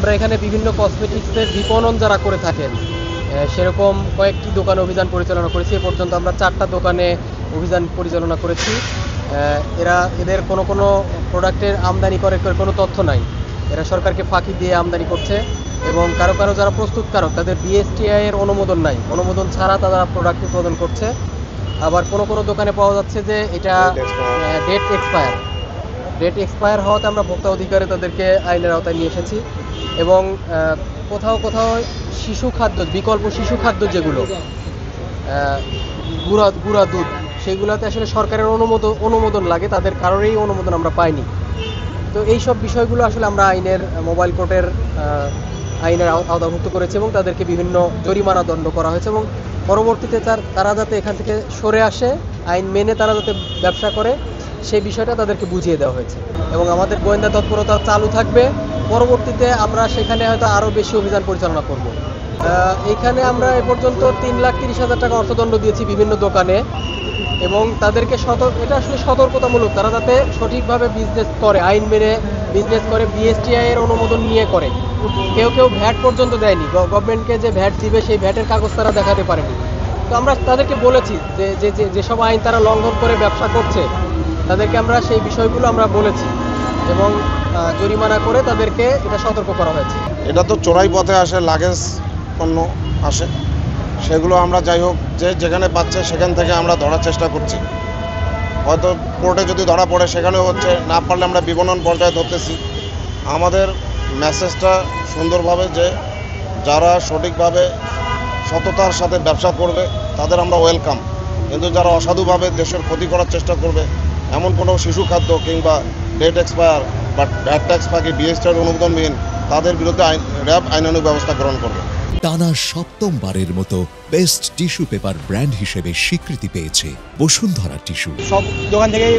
আমরা এখানে বিভিন্ন কসমেটিক্সের বিপণন যারা করে থাকেন সেরকম কয়েকটি দোকানে অভিযান পরিচালনা করেছি। এ পর্যন্ত আমরা 4টা দোকানে অভিযান পরিচালনা করেছি। এদের কোনো প্রোডাক্টের আমদানি করে কোনো তথ্য নাই। এরা সরকারকে ফাঁকি দিয়ে আমদানি করছে এবং কারো যারা প্রস্তুতকারক তাদের বিএসটিআই এর অনুমোদন নাই, অনুমোদন ছাড়া তারা প্রোডাক্ট উৎপাদন করছে। আবার কোনো দোকানে পাওয়া যাচ্ছে যে এটা ডেট এক্সপায়ার হওয়াতে আমরা ভোক্তা অধিকারে তাদেরকে আইনের আওতায় নিয়ে এসেছি। এবং কোথাও শিশু খাদ্য, বিকল্প শিশু খাদ্য যেগুলো গুঁড়া দুধ, সেগুলোতে আসলে সরকারের অনুমোদন লাগে, তাদের কারোরই অনুমোদন আমরা পাইনি। তো এই সব বিষয়গুলো আসলে আমরা মোবাইল কোর্টের আইনের আওতাভুক্ত করেছি এবং তাদেরকে বিভিন্ন জরিমানা দণ্ড করা হয়েছে এবং পরবর্তীতে তারা যাতে এখান থেকে সরে আসে, আইন মেনে তারা যাতে ব্যবসা করে, সেই বিষয়টা তাদেরকে বুঝিয়ে দেওয়া হয়েছে। এবং আমাদের গোয়েন্দা তৎপরতা চালু থাকবে। পরবর্তীতে আমরা সেখানে হয়তো আরও বেশি অভিযান পরিচালনা করব। এইখানে আমরা এ পর্যন্ত 3,30,000 টাকা অর্থদণ্ড দিয়েছি বিভিন্ন দোকানে এবং তাদেরকে এটা আসলে সতর্কতামূলক, তারা যাতে সঠিকভাবে বিজনেস করে, আইন মেনে বিজনেস করে, বিএসটিআই এর অনুমোদন নিয়ে করে। কেউ ভ্যাট পর্যন্ত দেয়নি, গভর্নমেন্টকে যে ভ্যাট দিবে সেই ভ্যাটের কাগজ তারা দেখাতে পারেনি। তো আমরা তাদেরকে বলেছি যে যেসব আইন তারা লঙ্ঘন করে ব্যবসা করছে তাদেরকে আমরা সেই বিষয়গুলো আমরা বলেছি এবং জরিমানা করে তাদেরকে এটা সতর্ক করা হয়েছে। এটা তো চোরাই পথে আসে, লাগেজ পণ্য আসে, সেগুলো আমরা যাই হোক যেখানে পাচ্ছে সেখান থেকে আমরা ধরার চেষ্টা করছি। হয়তো কোর্টে যদি ধরা পড়ে সেখানেও হচ্ছে, না পারলে আমরা বিপণন পর্যায়ে ধরতেছি। আমাদের মেসেজটা সুন্দরভাবে যে যারা সঠিকভাবে সততার সাথে ব্যবসা করবে তাদের আমরা ওয়েলকাম, কিন্তু যারা অসাধুভাবে দেশের ক্ষতি করার চেষ্টা করবে, এমন কোনো শিশু খাদ্য কিংবা ডেট এক্সপায়ার বা ভ্যাট ট্যাক্স ফাঁকি বিএসটিআই অনুমোদনবিহীন, তাদের বিরুদ্ধে র্যাব আইনানুগ ব্যবস্থা গ্রহণ করবে। টানা 7মবারের মতো বেস্ট টিস্যু পেপার ব্র্যান্ড হিসেবে স্বীকৃতি পেয়েছে বসুন্ধরা টিস্যু। সব দোকান থেকেই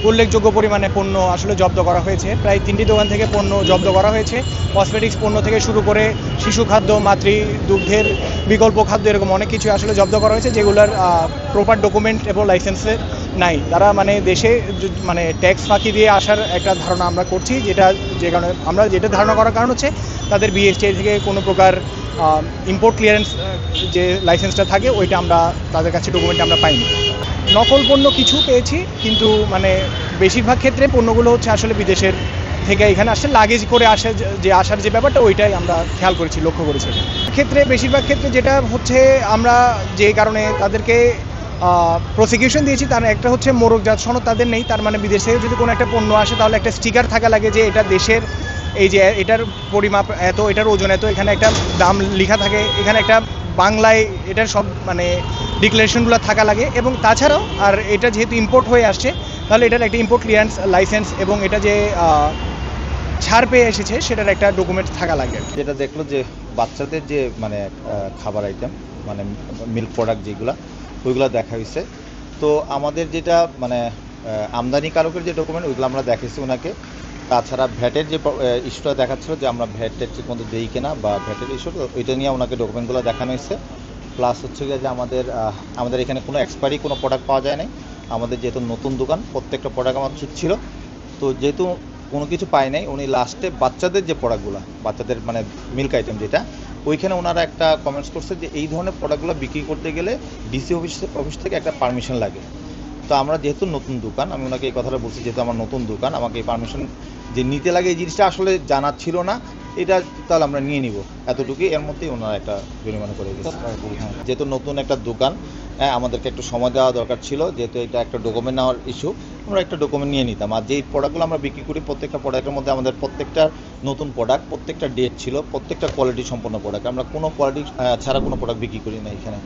উল্লেখযোগ্য পরিমাণে পণ্য আসলে জব্দ করা হয়েছে। প্রায় 3টি দোকান থেকে পণ্য জব্দ করা হয়েছে। কসমেটিক্স পণ্য থেকে শুরু করে শিশু খাদ্য, দুগ্ধের বিকল্প খাদ্য, এরকম অনেক কিছু আসলে জব্দ করা হয়েছে যেগুলোর প্রপার ডকুমেন্ট এবং লাইসেন্সের নাই। তারা দেশে ট্যাক্স ফাঁকি দিয়ে আসার একটা ধারণা আমরা করছি, যে কারণে আমরা যেটা ধারণা করার কারণ হচ্ছে তাদের বিএসটিআই থেকে কোনো প্রকার ইম্পোর্ট ক্লিয়ারেন্স যে লাইসেন্সটা থাকে ওইটা আমরা তাদের কাছে ডকুমেন্ট আমরা পাইনি। নকল পণ্য কিছু পেয়েছি, কিন্তু বেশিরভাগ ক্ষেত্রে পণ্যগুলো হচ্ছে আসলে বিদেশের থেকে এখানে আসে, লাগেজ করে আসার যে ব্যাপারটা ওইটাই আমরা খেয়াল করেছি, লক্ষ্য করেছি। বেশিরভাগ ক্ষেত্রে যেটা হচ্ছে, আমরা যে কারণে তাদেরকে প্রসিকিউশন দিয়েছি তার একটা হচ্ছে মোড়কজাত সনদ তাদের নেই। তার বিদেশে যদি কোনো একটা পণ্য আসে তাহলে একটা স্টিকার থাকা লাগে যে এটা দেশের, এই যে এটার পরিমাপ এত, এটার ওজন এত, এখানে একটা দাম লেখা থাকে, এখানে একটা বাংলায় এটার সব ডিক্লারেশনগুলো থাকা লাগে। এবং তাছাড়াও আর এটা যেহেতু ইম্পোর্ট হয়ে আসছে তাহলে এটার একটা ইম্পোর্ট ক্লিয়ারেন্স লাইসেন্স এবং এটা যে ছাড় পেয়ে এসেছে সেটার একটা ডকুমেন্ট থাকা লাগে। যেটা দেখলো যে বাচ্চাদের যে খাবার আইটেম মিল্ক প্রোডাক্ট যেগুলো ওইগুলো দেখা হয়েছে। তো আমাদের যেটা আমদানিকারকের যে ডকুমেন্ট ওইগুলো আমরা দেখেছি ওনাকে। তাছাড়া ভ্যাটের যে ইস্যুটা দেখাচ্ছিল যে আমরা ভ্যাটের ঠিক মতো দিই কিনা বা ভ্যাটের ইস্যু, ওইটা নিয়ে ওনাকে ডকুমেন্টগুলো দেখানো হয়েছে। প্লাস হচ্ছে গিয়ে যে আমাদের এখানে কোনো এক্সপায়ারি কোনো প্রোডাক্ট পাওয়া যায় নাই। আমাদের যেহেতু নতুন দোকান, প্রত্যেকটা প্রোডাক্ট আমার ঠিক ছিল। তো যেহেতু কোনো কিছু পাই নাই, উনি লাস্টে বাচ্চাদের যে প্রোডাক্টগুলো, বাচ্চাদের মিল্ক আইটেম যেটা, ওইখানে ওনারা একটা কমেন্টস করছে যে এই ধরনের প্রোডাক্টগুলো বিক্রি করতে গেলে ডিসি অফিস থেকে একটা পারমিশন লাগে। তো আমরা যেহেতু নতুন দোকান, আমি ওনাকে এই কথাটা বলছি, যেহেতু আমার নতুন দোকান, আমাকে এই পারমিশন যে নিতে লাগে এই জিনিসটা আসলে জানা ছিল না, এটা তাহলে আমরা নিয়ে নিব, এতটুকুই। এর মধ্যেই ওনারা একটা জরিমানা করে দিয়েছে। যেহেতু নতুন একটা দোকান, আমাদেরকে একটু সময় দেওয়া দরকার ছিল, যেহেতু এটা একটা ডকুমেন্ট নেওয়ার ইস্যু, আমরা একটা ডকুমেন্ট নিয়ে নিতাম। আর যেই প্রোডাক্টগুলো আমরা বিক্রি করি প্রত্যেকটা প্রোডাক্টের মধ্যে আমাদের প্রত্যেকটা নতুন প্রোডাক্ট, প্রত্যেকটা ডেট ছিল, প্রত্যেকটা কোয়ালিটি সম্পন্ন প্রোডাক্ট। আমরা কোনো কোয়ালিটি ছাড়া কোনো প্রোডাক্ট বিক্রি করি না এখানে।